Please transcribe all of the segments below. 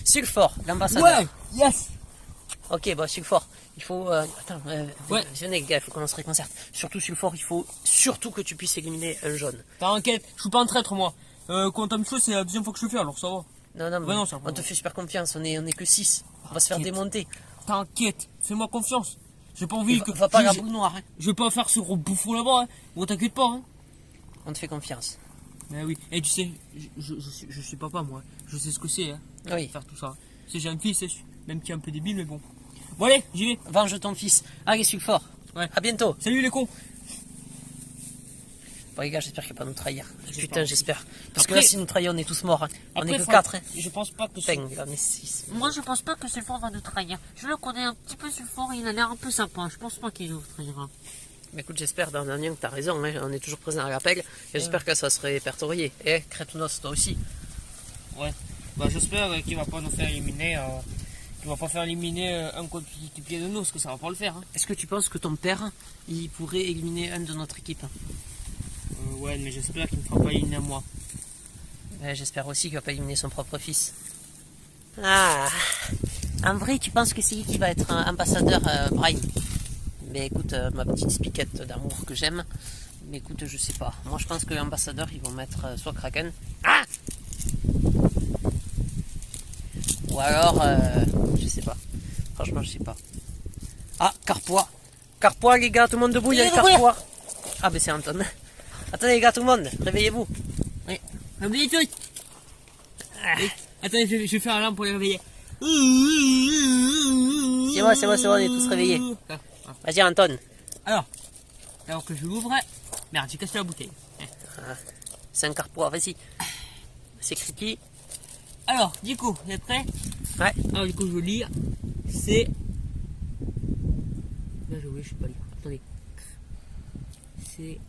Sulfort, l'ambassadeur. Ouais, yes. Ok, bon, Sulfort, il faut... attends, ouais. Venez les gars, il faut qu'on se réconcerte. Surtout Sulfort, il faut surtout que tu puisses éliminer un jaune. T'inquiète, je suis pas un traître moi. Quand me chose, c'est la deuxième fois que je le fais, alors ça va. Non, mais non, on te fait super confiance, on est que 6. On va se faire démonter. T'inquiète, fais-moi confiance. J'ai pas envie que... Va pas à la boule noire. Hein. Je vais pas faire ce gros bouffon là-bas, hein. Bon, t'inquiète pas, hein. On te fait confiance. Mais oui, et tu sais, je suis papa moi. Je sais ce que c'est, hein. Oui. Faire tout ça. C'est j'ai un fils, même qui est un peu débile, mais bon. Bon allez, j'y vais. Venge ton fils. Allez, Sulfort. Ouais. À bientôt. Salut les cons. Bon les gars, j'espère qu'il va pas nous trahir. Putain, j'espère. Parce que après, là, si nous trahit, on est tous morts. Hein. On est que 4. Hein. Je pense pas que Enfin, on est 6. Moi, je pense pas que Sulfort va nous trahir. Je le connais un petit peu Sulfort, il a l'air un peu sympa. Je pense pas qu'il nous trahira. Mais écoute, j'espère, D'Artagnan, que t'as raison. Hein. On est toujours présent à l'appel. Et j'espère que ça se répertorié. Et Kratounos, toi aussi. Ouais. Bah, j'espère qu'il va pas nous faire éliminer. Qu'il va pas faire éliminer un coéquipier de nous, parce que ça va pas le faire. Hein. Est-ce que tu penses que ton père, il pourrait éliminer un de notre équipe? Ouais, mais j'espère qu'il ne fera pas éliminer moi. Ouais, j'espère aussi qu'il va pas éliminer son propre fils. Ah, en vrai, tu penses que c'est lui qui va être un ambassadeur Brime? Mais écoute, ma petite spiquette d'amour que j'aime. Mais écoute, je sais pas. Moi, je pense que l'ambassadeur, ils vont mettre soit Kraken. Ah! Ou alors, je sais pas. Franchement, je sais pas. Ah, Carpois. Carpois, les gars, tout le monde debout, il y a le Carpois. Ah, ben c'est Anton. Attendez, les gars, tout le monde, réveillez-vous. Oui. Réveillez-vous. Ah. Attendez, je vais faire un lampe pour les réveiller. C'est moi, on est tous réveillés. Vas-y, Anton. Alors que je l'ouvre. Merde, j'ai cassé la bouteille. Ah, c'est un Carpois, vas-y. C'est Criqui. Alors, du coup, vous êtes prêts? Ouais. Alors, du coup, je veux lire. C'est. Là, je sais pas lire. Attendez. C'est.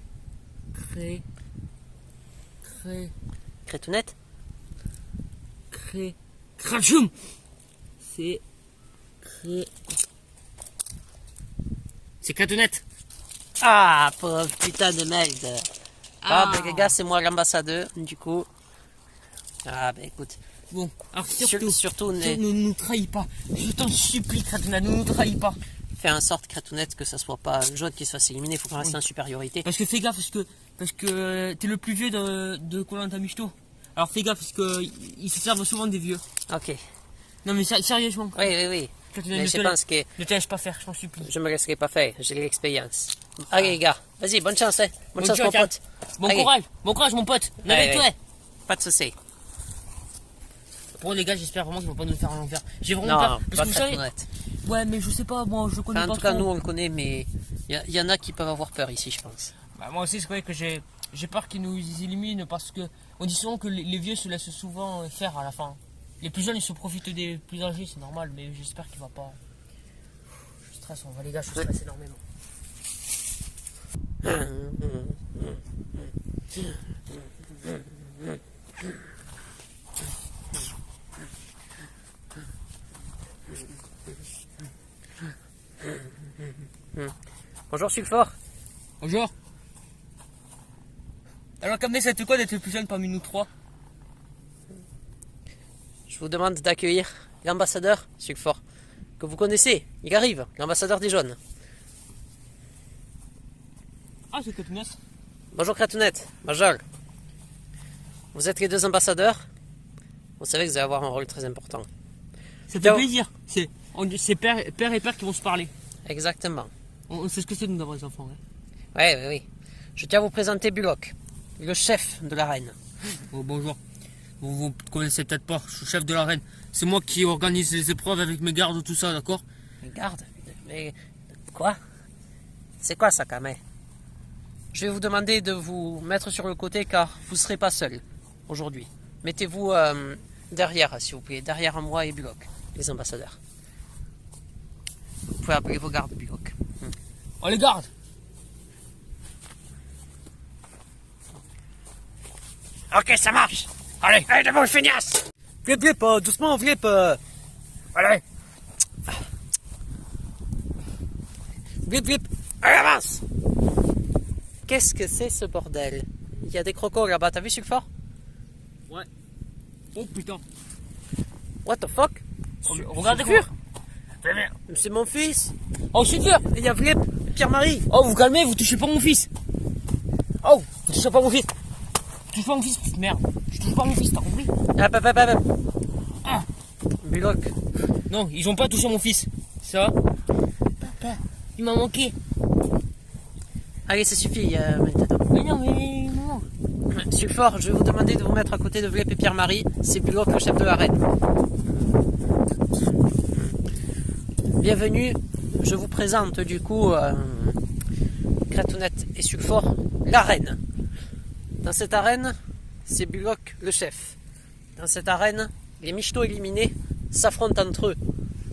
Crétounette. Crachum. C'est. C'est Cratounette. Ah, pauvre putain de merde. Ah, ben les gars, c'est moi l'ambassadeur, du coup. Ah, ben écoute. Bon, alors surtout ne nous trahis pas. Je t'en supplie, Cratounette, ne nous trahis pas. Fais en sorte, Cratounette, que ça soit pas jaune qui se fasse éliminer. Il faut qu'on reste en supériorité. Parce que fais gaffe, parce que t'es le plus vieux de Koh-Lanta Michto. Alors fais gaffe, parce que ils se servent souvent des vieux. Ok. Non mais sérieusement. Oui. Mais je pense que... Ne te laisse pas faire, je t'en supplie. Je me laisserai pas faire, j'ai l'expérience. Allez les gars, vas-y, bonne chance, hein. Bonne chance mon pote. Bon courage mon pote. Avec-toi. Pas de soucis. Pour les gars, j'espère vraiment qu'ils vont pas nous faire à l'envers. J'ai vraiment peur. Parce que vous savez... Ouais, mais je sais pas, moi je connais pas trop. En tout cas, nous on le connaît, mais il y en a qui peuvent avoir peur ici, je pense. Bah, moi aussi, c'est vrai que j'ai peur qu'ils nous éliminent parce que on dit souvent que les vieux se laissent souvent faire à la fin. Les plus jeunes, ils se profitent des plus âgés, c'est normal, mais j'espère qu'il va pas. Je stresse, les gars, je stresse énormément. Bonjour Sulfort. Bonjour. Alors Camné, ça te quoi d'être le plus jeune parmi nous trois? Je vous demande d'accueillir l'ambassadeur Sulfort, que vous connaissez, il arrive, l'ambassadeur des jaunes. Ah, c'est Cratounette. Bonjour Cratounette, bonjour. Vous êtes les deux ambassadeurs. Vous savez que vous allez avoir un rôle très important. Ça fait plaisir. C'est père et père qui vont se parler. Exactement. On sait ce que c'est de nous d'avoir des enfants. Hein. Oui. Je tiens à vous présenter Bullock, le chef de la reine. Oh, bonjour. Vous connaissez peut-être pas, je suis chef de la reine. C'est moi qui organise les épreuves avec mes gardes, tout ça, d'accord? Les gardes? Mais quoi? C'est quoi ça, Kamé? Je vais vous demander de vous mettre sur le côté car vous ne serez pas seul aujourd'hui. Mettez-vous derrière, s'il vous plaît, derrière moi et Bullock, les ambassadeurs. Vous pouvez appeler vos gardes, Bullock. Oh, les gardes! Ok, ça marche! Allez, devant le feignasse! Flip, doucement, Flip! Allez! Flip! Allez, avance! Qu'est-ce que c'est ce bordel? Il y a des crocos là-bas, t'as vu Sulfort? Ouais. Oh putain! What the fuck? Regardez Sulfure? quoi. C'est mon fils. Oh, Sulfure. Il y a Vlep, Pierre-Marie. Oh, vous calmez, vous touchez pas mon fils. Oh, vous touchez pas mon fils. Tu touches pas mon fils, petite merde. Tu touches pas mon fils, t'as compris? Hop. Ah. Bullock. Non, ils ont pas touché mon fils. Ça. Papa, il m'a manqué. Allez, ça suffit maintenant. Mais non, mais non. Sulfure, je vais vous demander de vous mettre à côté de Vlep et Pierre-Marie. C'est Bullock, le chef de la reine. Bienvenue, je vous présente du coup Cratounette et Sulfure, l'arène. Dans cette arène, c'est Bullock le chef. Dans cette arène, les michetots éliminés s'affrontent entre eux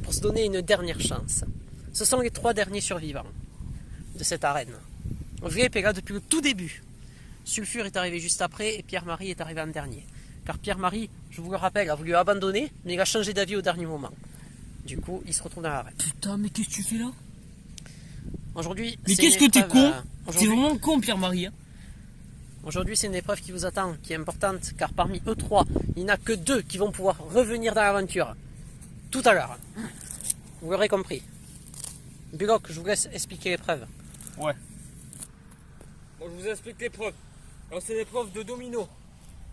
pour se donner une dernière chance. Ce sont les 3 derniers survivants de cette arène. Vlep est là depuis le tout début. Sulfure est arrivé juste après et Pierre-Marie est arrivé en dernier. Car Pierre-Marie, je vous le rappelle, a voulu abandonner, mais il a changé d'avis au dernier moment. Du coup, il se retrouve dans l'arène. Putain, mais qu'est-ce que tu fais là? Aujourd'hui, Mais c'est qu'est-ce une que t'es épreuve, con? T'es vraiment con, Pierre-Marie. Hein. Aujourd'hui, c'est une épreuve qui vous attend, qui est importante, car parmi eux 3, il n'y en a que 2 qui vont pouvoir revenir dans l'aventure. Tout à l'heure. Vous l'aurez compris. Bullock, je vous laisse expliquer l'épreuve. Ouais. Bon, je vous explique l'épreuve. Alors, c'est l'épreuve de domino.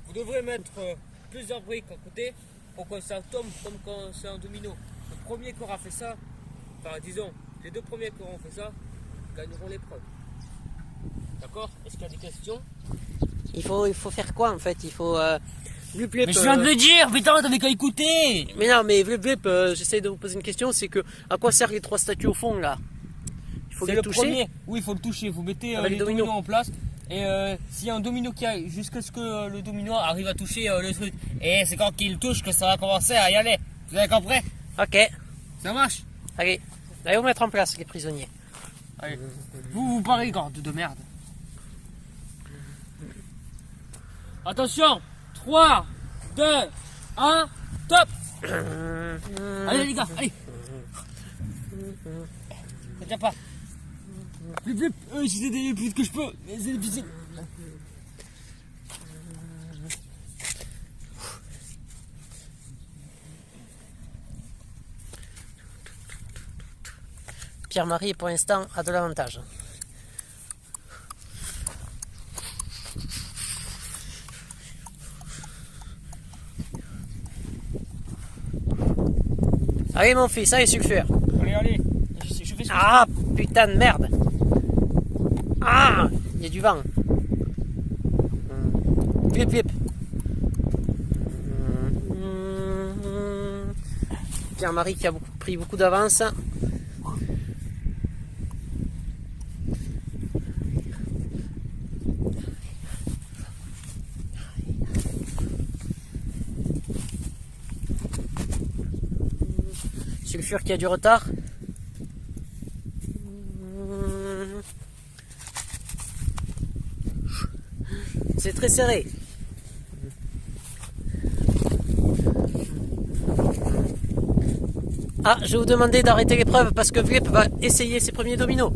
Vous devrez mettre plusieurs briques à côté pour que ça tombe comme quand c'est un domino. Le premier qui aura fait ça, enfin, disons, les 2 premiers qui auront fait ça, gagneront l'épreuve. D'accord? Est-ce qu'il y a des questions? Il faut faire quoi en fait? Il faut... Vlep, Mais je viens de le dire, putain, t'avais qu'à écouter! Mais non, mais Vlep, j'essaie de vous poser une question, c'est que à quoi servent les 3 statues au fond là? Il faut C'est les le toucher. premier. Oui, il faut le toucher. Vous mettez Avec les le domino. dominos en place. Et s'il y a un domino qui arrive, jusqu'à ce que le domino arrive à toucher le truc. Et c'est quand il touche que ça va commencer à y aller. Vous avez compris? Ok, Ça marche? allez vous mettre en place les prisonniers. Allez. Vous parlez garde de merde. Attention! 3, 2, 1, top! Allez les gars, allez! Ça tient pas. Plus, j'essaie d'aller le plus vite que je peux, mais c'est difficile. Pierre-Marie pour l'instant a de l'avantage. Allez mon fils, allez Sulfure. Allez. Je fais ce que Ah putain de merde. Ah, il y a du vent. Vlep. Pierre-Marie qui a pris beaucoup d'avance. Sulfure qui a du retard. C'est très serré. Ah, je vais vous demander d'arrêter l'épreuve parce que Vlep va essayer ses premiers dominos.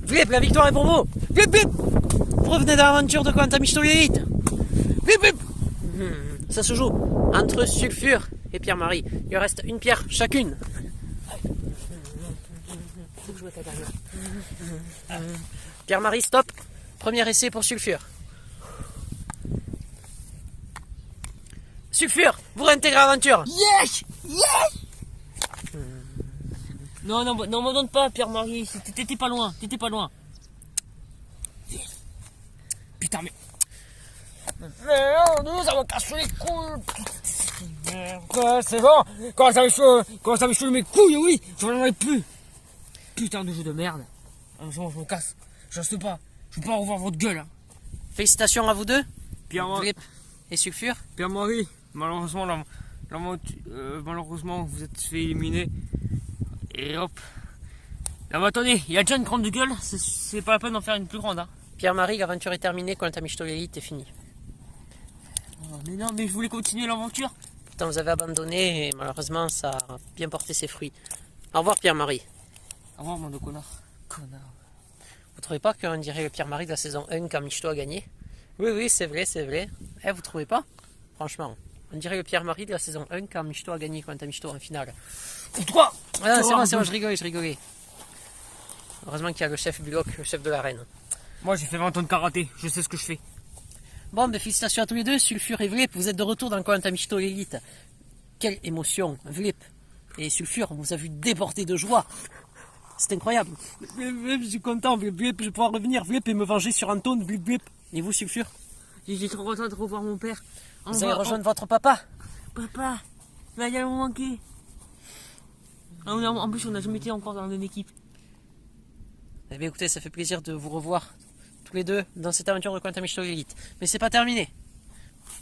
Vlep, la victoire est pour vous. Vlep. Revenez dans l'aventure de Quantum Elite. Vlep. Ça se joue entre Sulfure et Pierre-Marie. Il reste une pierre chacune. Pierre-Marie, stop. Premier essai pour Sulfure. Sulfure, vous réintégrez l'aventure. Yes! Non, me donne pas, Pierre-Marie. T'étais pas loin. Putain, mais. Merde, ça m'a cassé les couilles. Merde, c'est bon. Quand ça me saoule mes couilles, oui. Je n'en ai plus. Putain de jeu de merde. Je me casse. Je reste pas. Je veux pas revoir votre gueule. Hein. Félicitations à vous deux. Pierre-Marie. Et Sulfure. Pierre-Marie, malheureusement, malheureusement, vous êtes fait éliminer. Et hop. Là, mais attendez, il y a déjà une grande gueule. C'est pas la peine d'en faire une plus grande. Hein. Pierre-Marie, l'aventure est terminée. Quantum Elite est fini. Oh, mais non, mais je voulais continuer l'aventure. Pourtant, vous avez abandonné et malheureusement, ça a bien porté ses fruits. Au revoir, Pierre-Marie. Au revoir, mon de connard. Connard. Vous trouvez pas qu'on dirait le Pierre-Marie de la saison 1 quand Michto a gagné? Oui, oui, c'est vrai, c'est vrai. Eh, vous trouvez pas? Franchement, on dirait le Pierre-Marie de la saison 1 quand Michto a gagné contre Michto en finale. Ou toi Ah, c'est bon, je rigolais, je rigolais. Heureusement qu'il y a le chef Bullock, le chef de l'arène. Moi j'ai fait 20 ans de karaté, je sais ce que je fais. Bon, ben, félicitations à tous les deux, Sulfur et Vlip, vous êtes de retour dans Koh-Lanta Michto l'élite. Quelle émotion, Vlip et Sulfur, on vous a vu déborder de joie. C'est incroyable. Je suis content, Vlip, Vlip, je vais pouvoir revenir, Vlip, et me venger sur Anton, Vlip, Vlip. Et vous, Sulfur? J'ai trop content de revoir mon père. Vous allez rejoindre votre papa? Papa, il va y aller me manquer. En plus, on n'a jamais été encore dans la même équipe. Eh bien, écoutez, ça fait plaisir de vous revoir tous les deux dans cette aventure de Koh-Lanta Michto l'élite. Mais c'est pas terminé.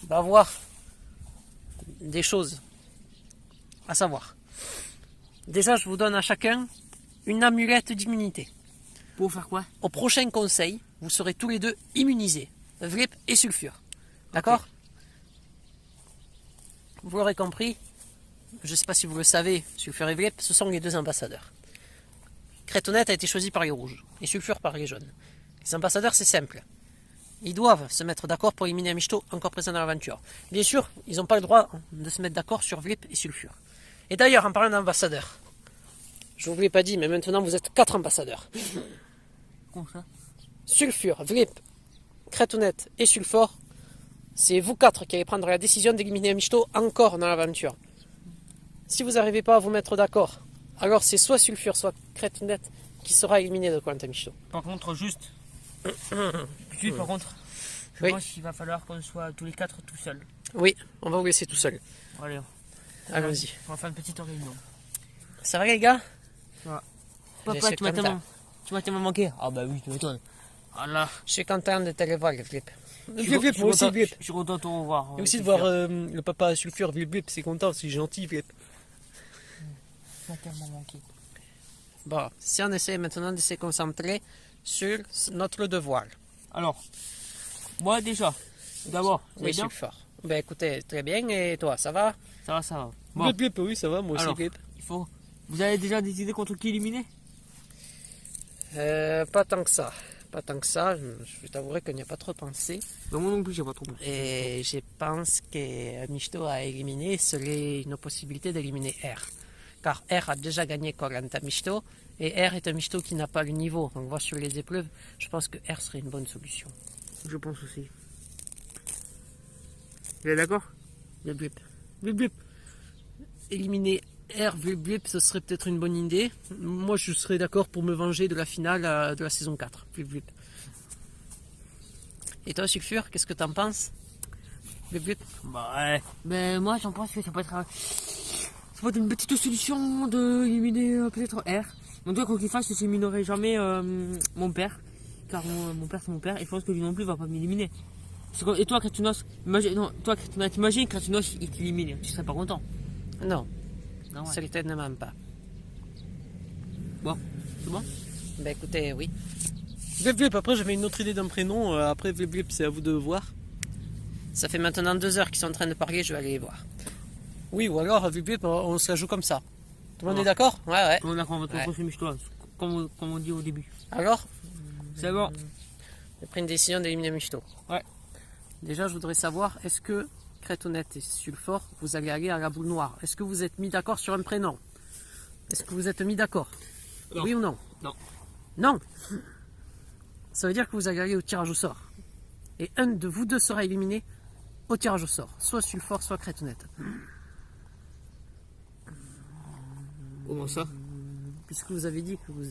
On va voir des choses à savoir. Déjà, je vous donne à chacun une amulette d'immunité. Pour faire quoi? Au prochain conseil, vous serez tous les deux immunisés, Vlip et Sulfur. D'accord? Vous l'aurez compris, je ne sais pas si vous le savez, Sulfur et Vlip, ce sont les deux ambassadeurs. Crétonette a été choisi par les rouges et Sulfur par les jaunes. Les ambassadeurs, c'est simple. Ils doivent se mettre d'accord pour éliminer un Michto encore présent dans l'aventure. Bien sûr, ils n'ont pas le droit de se mettre d'accord sur Vlip et Sulfur. Et d'ailleurs, en parlant d'ambassadeurs, je ne vous l'ai pas dit, mais maintenant vous êtes 4 ambassadeurs. Comment ça? Sulfur, Vlip, Crétonette et Sulfur, c'est vous 4 qui allez prendre la décision d'éliminer un Michto encore dans l'aventure. Si vous n'arrivez pas à vous mettre d'accord, alors c'est soit Sulfur, soit Crétonette qui sera éliminé de Koh-Lanta Michto. Par contre, juste. Puis, par contre, je Oui. pense qu'il va falloir qu'on soit tous les 4 tout seuls. Oui, on va vous laisser tout seul. Allez, Allons-y. on va faire une petite réunion. Ça va les gars? Papa, suis tu m'as content. tellement manqué. Ah bah oui, tu m'étonnes. Ah là. Je suis content de te revoir, le Vlip. Je suis content de te revoir. Et aussi de voir le papa Sulfur, Vlip, c'est content, c'est gentil, Vlip. Tu m'as tellement manqué. Bon, si on essaie maintenant de se concentrer sur notre devoir. Alors, moi déjà, d'abord, Oui, bien. Sulfur. Ben écoutez, très bien, et toi, ça va? Ça va, ça va. Bon, Vlip, oui, ça va, moi aussi, alors, Vlip. il faut. Vous avez déjà décidé contre qui éliminer? Pas tant que ça. Pas tant que ça, je t'avouerai qu'il n'y a pas trop pensé. Ben, moi non plus, j'ai pas trop. Et je pense que Michto à éliminer serait une possibilité d'éliminer R. Car R a déjà gagné Koh-Lanta Michto, et R est un Michto qui n'a pas le niveau. On voit sur les épreuves, je pense que R serait une bonne solution. Je pense aussi. Vous êtes d'accord? Le blip. Le blip. Éliminer R, le blip, ce serait peut-être une bonne idée. Moi, je serais d'accord pour me venger de la finale de la saison 4. Le blip. Et toi, Sulfur, qu'est-ce que t'en penses? Le blip. Bah ouais. Ben moi j'en pense que ça peut être une petite solution de éliminer peut-être R. En tout cas, quoi qu'il fasse, je n'éliminerai jamais mon père. Car mon père c'est mon père et je pense que lui non plus va pas m'éliminer. Et toi, Kratunos, t'imagines Kratunos il t'élimine, tu serais pas content. Non, Non, ouais. certainement pas. Bon, c'est bon? Ben écoutez, oui. Vlip, après j'avais une autre idée d'un prénom. Après Vlip, c'est à vous de voir. Ça fait maintenant 2 heures qu'ils sont en train de parler, je vais aller les voir. Oui, ou alors Vlip, on se la joue comme ça. Tout le monde est d'accord? Ouais, ouais. On a on va te Ouais. reprocher Michto, comme on dit au début. Alors, C'est bon. j'ai pris une décision d'éliminer Michto. Ouais. Déjà, je voudrais savoir, est-ce que Crétonette et Sulfur, vous allez aller à la boule noire? Est-ce que vous êtes mis d'accord sur un prénom? Est-ce que vous êtes mis d'accord? Non. Oui ou non? Non. Non. Ça veut dire que vous allez aller au tirage au sort. Et un de vous deux sera éliminé au tirage au sort. Soit Sulfur, soit Crétonette. Comment ça? Puisque vous avez dit que vous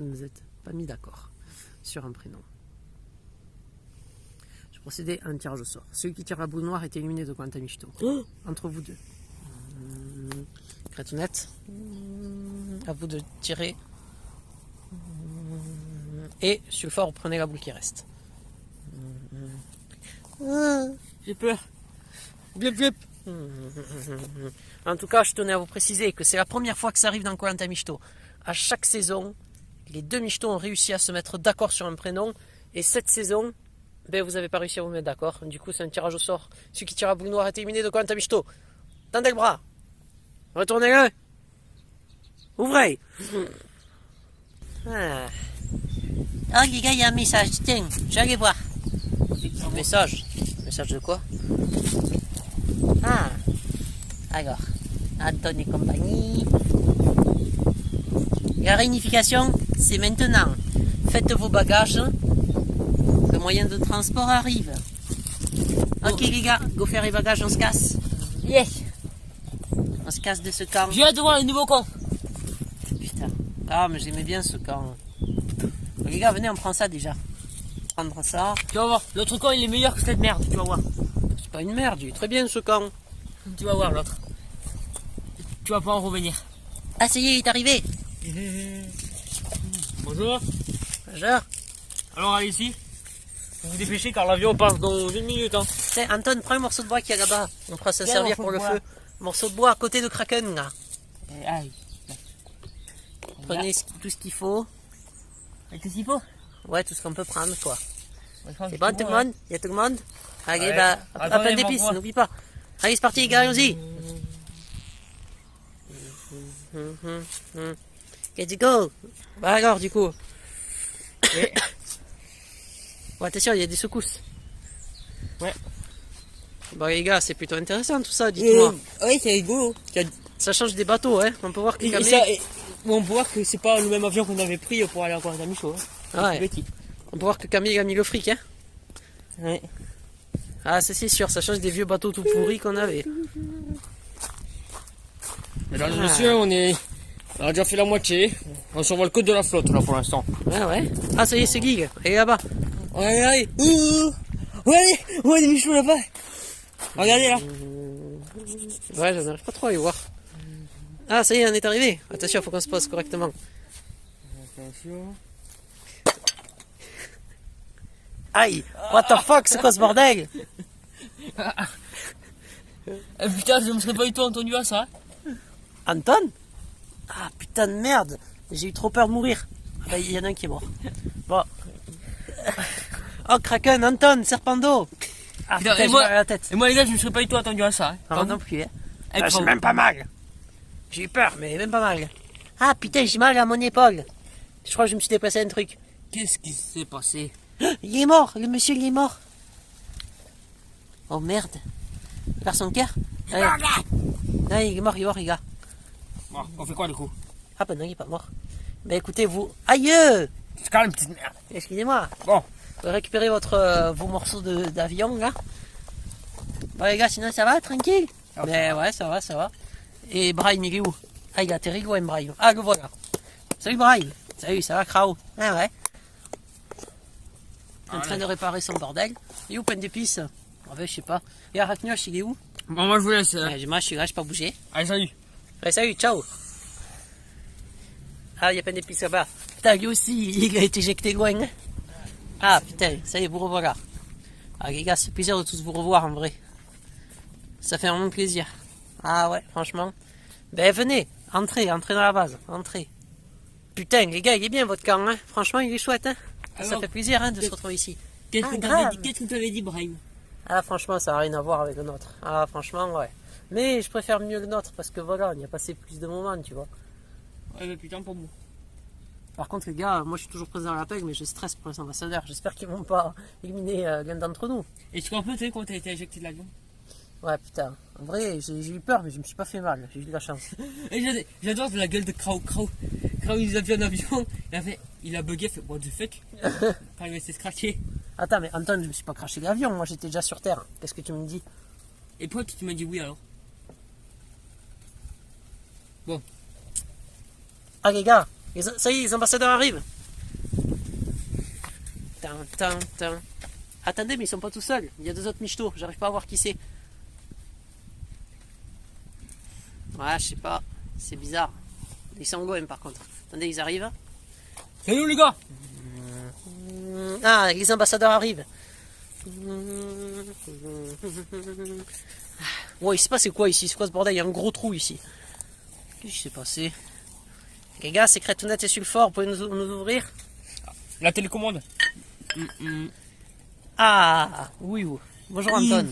ne vous êtes pas mis d'accord sur un prénom. Je procédais à un tirage au sort. Celui qui tire la boule noire est éliminé de Koh-Lanta Michto. Entre vous deux. Crétonette, à vous de tirer. Et Sulfur, vous prenez la boule qui reste. J'ai peur. Blip, blip. En tout cas, je tenais à vous préciser que c'est la première fois que ça arrive dans Koh-Lanta Michto. À chaque saison, les deux Michto ont réussi à se mettre d'accord sur un prénom. Et cette saison, ben, vous n'avez pas réussi à vous mettre d'accord. Du coup, c'est un tirage au sort. Celui qui tire la boule noire est éliminé de Koh-Lanta Michto. Tendez le bras. Retournez-le. Ouvrez. Ah. Oh les gars, il y a un message. Tiens, je vais aller voir. effectivement. Message. Message de quoi? Ah. Alors. Anton et compagnie. La réunification, c'est maintenant. Faites vos bagages. Le moyen de transport arrive. Ok les gars, go faire les bagages, on se casse. Yes. On se casse de ce camp. J'ai hâte de voir le nouveau camp. Putain. Ah mais j'aimais bien ce camp. Les gars, venez, on prend ça déjà. Prendre ça. Tu vas voir, l'autre camp il est meilleur que cette merde, tu vas voir. C'est pas une merde, il est très bien ce camp. Tu vas voir l'autre. Tu vas pas en revenir. Ah ça y est, il est arrivé. Bonjour. Bonjour. Alors allez ici. Vous vous dépêchez car l'avion passe dans 1 minute. Hein. Tiens, Anton, prends un morceau de bois qu'il y a là-bas. On pourra se Tiens, servir morceau pour de le bois. feu. Morceau de bois à côté de Kraken là. Aïe. Prenez tout ce qu'il faut. Et qu'est-ce qu'il faut? Ouais, tout ce qu'on peut prendre quoi. Je pense C'est que bon tout le monde? Il y a tout le monde? Allez, Ouais. bah, Attendez, appelle mon d'épices, bois. n'oublie pas. Allez, c'est parti les gars, allons-y. Let's go. Bah alors, du coup. Ouais. Bon, attention, il y a des secousses. Ouais. Bon les gars, c'est plutôt intéressant tout ça, dites-moi. Oui, c'est rigolo. Ça change des bateaux, hein. On peut voir que Et Camille... ça, on peut voir que c'est pas le même avion qu'on avait pris pour aller encore à Michaud. Hein. Ouais. On peut voir que Camille a mis le fric, hein. Ouais. Ah, ça c'est sûr, ça change des vieux bateaux tout pourris qu'on avait. Mesdames et messieurs, on a déjà fait la moitié. On survole le code de la flotte là pour l'instant. Ouais, ouais. Ah, ça y est, c'est Gig. Et là-bas. Allez. Ouais, des Michou là-bas. Regardez là. Ouais, je n'arrive pas trop à y voir. Ah, ça y est, on est arrivé. Attention, faut qu'on se pose correctement. Attention. Aïe, what the fuck, c'est quoi ce bordel? Putain, je me serais pas du tout entendu à ça. Anton? Ah, putain de merde. J'ai eu trop peur de mourir. Ah bah, il y en a un qui est mort. Bon. Oh, Kraken, Anton, Serpando. Ah, Putain, putain, et j'ai moi- mal à la tête. Et moi les gars, je me serais pas du tout attendu à ça. Hein. Ah, Pardon. non plus, hein. Eh, Ah, j'ai pardon. même pas mal. J'ai eu peur, mais même pas mal. Ah, putain, j'ai mal à mon épaule. Je crois que je me suis déplacé un truc. Qu'est-ce qui s'est passé? Il est mort, le monsieur il est mort. Oh merde. Il perd son cœur. Non, il est mort, les gars. Bon, on fait quoi du coup? Ah bah non, il est pas mort. Bah écoutez, vous... Aïe. C'est quand même une petite merde. Excusez-moi. Bon. Vous récupérez vos morceaux d'avion, là. Bon les gars, sinon ça va, tranquille? Ah, Mais ouais, ça va, ça va. Et Brahim, il est où? Ah, il a atterri loin, Brahim. Ah, le voilà. Salut Brahim. Salut, ça va, Krao? Ah ouais. En train de réparer son bordel. Et où, pain d'épices? En fait, je sais pas. Et Arachnoche, il est où? Bon, moi je vous laisse. Moi, je suis là, je pas bougé. Allez, salut. Ouais, salut, ciao. Ah, il y a plein d'épices là-bas. Putain, lui aussi, il a été éjecté loin. Hein. Ah, putain, ça y est, vous revoilà. Ah, les gars, c'est plaisir de tous vous revoir en vrai. Ça fait vraiment plaisir. Ah ouais, franchement. Ben venez, entrez dans la base, entrez. Putain, les gars, il est bien votre camp, hein. Franchement, il est chouette, hein. Ça Alors, fait plaisir, hein, de se retrouver ici. Qu'est-ce Ah, que grave. tu t'avais dit, Brahim? Ah, franchement, ça n'a rien à voir avec le nôtre. Ah, franchement, ouais. Mais je préfère mieux le nôtre parce que voilà, on y a passé plus de moments, tu vois. Ouais, mais putain, pour moi. Par contre, les gars, moi je suis toujours présent à l'appel, mais je stresse pour les ambassadeurs. J'espère qu'ils vont pas éliminer l'un d'entre nous. Et tu comprends, tu sais, quand t'as été éjecté de l'avion? Ouais, putain. En vrai, j'ai eu peur, mais je me suis pas fait mal. J'ai eu de la chance. Et j'adore la gueule de Krao. Krao, il nous a vu en avion, il a bugué, fait what the fuck? Quand il s'est scratché. Attends, mais Anton, je me suis pas craché l'avion. Moi, j'étais déjà sur Terre. Qu'est-ce que tu me dis? Et pourquoi tu m'as dit oui alors? Bon. Ah, les gars, ça y est, les ambassadeurs arrivent. Tin. Attendez, mais ils sont pas tout seuls. Il y a deux autres michetots. J'arrive pas à voir qui c'est. Ouais, je sais pas. C'est bizarre. Ils sont loin par contre. Attendez, ils arrivent. Salut les gars! Ah, les ambassadeurs arrivent. Ouais, il s'est passé quoi ici? C'est quoi ce bordel? Il y a un gros trou ici. Qu'est-ce qui s'est passé? Les gars, c'est Crétounette et Sulfort. Vous pouvez nous ouvrir? La télécommande. Ah, oui. Bonjour Anton.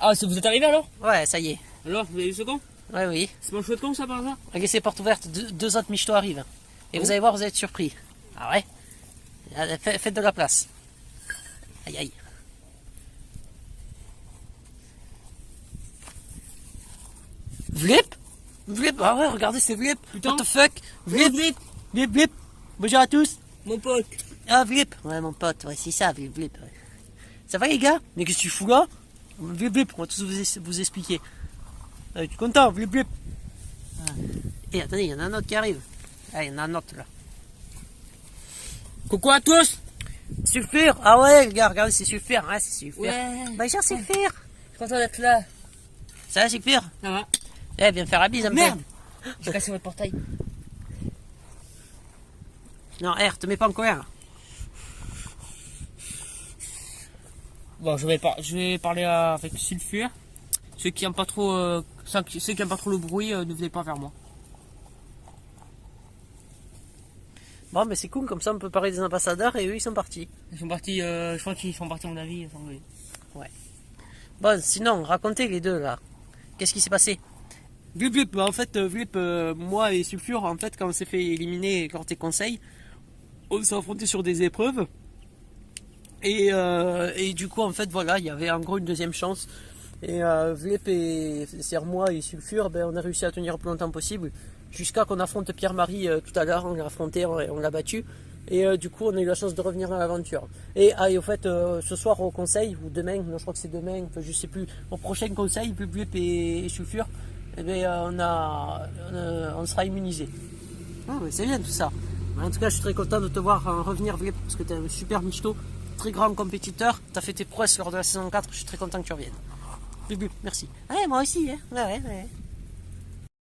Ah, vous êtes arrivé alors? Ouais, ça y est. Alors, vous avez eu ce camp? Ouais, oui. C'est mon chouette camp ça par hasard? Regardez ces portes ouvertes. Deux autres michetots arrivent. Et vous Oh. allez voir, vous allez être surpris. Ah ouais? Allez, faites de la place. Aïe, aïe. Vlip? Vlip? Ah ouais, regardez, c'est Vlip. Putain. What the fuck? Vlip? Vlip. Vlip, Vlip. Bonjour à tous. Mon pote. Ah, Vlip. Ouais, mon pote, ouais, c'est ça, Vlip, Vlip. Ouais. Ça va, les gars? Mais qu'est-ce que tu fous là? Vlip, Vlip, on va tous vous expliquer. Tu es content, Vlip, Vlip? Ah. Et attendez, il y en a un autre qui arrive. Ah, il y en a un autre là. Coucou à tous. Sulfure. Ah ouais, les gars, regardez, c'est Sulfure. Ouais, c'est Sulfure. Ouais. Bonjour, Sulfure. Je suis content d'être là. Ça va, Sulfure? Ça va. Eh, viens faire la bise un peu. Merde. J'ai cassé votre portail. Non, R, te mets pas en colère. Bon, je vais parler avec Sulfure. Ceux qui aiment pas trop, ceux qui aiment pas trop le bruit, ne venez pas vers moi. Bon, mais c'est cool, comme ça on peut parler des ambassadeurs et eux ils sont partis. Ils sont partis, je crois qu'ils sont partis à mon avis. Ouais. Bon, sinon, racontez les deux là. Qu'est-ce qui s'est passé? Vlip, Vlip, bah, en fait, Vlip, moi et Sulfure, en fait, quand on s'est fait éliminer lors des conseils, on s'est affrontés sur des épreuves. Et du coup, en fait, voilà, il y avait en gros une deuxième chance. Et Vlip et c'est-à-dire moi et Sulfure, ben, on a réussi à tenir le plus longtemps possible. Jusqu'à qu'on affronte Pierre-Marie tout à l'heure, on l'a affronté, on l'a battu. Et du coup, on a eu la chance de revenir dans l'aventure. Et au fait, ce soir au conseil, ou demain, non, je crois que c'est demain, enfin, je sais plus, au prochain conseil, Vlip et Sulfure, eh ben, on sera immunisé. Ah, ouais, c'est bien tout ça. En tout cas, je suis très content de te voir revenir, Vlip, parce que tu es un super michto, très grand compétiteur. Tu as fait tes prouesses lors de la saison 4, je suis très content que tu reviennes. Vlip, merci. Ouais, moi aussi, hein. Ouais.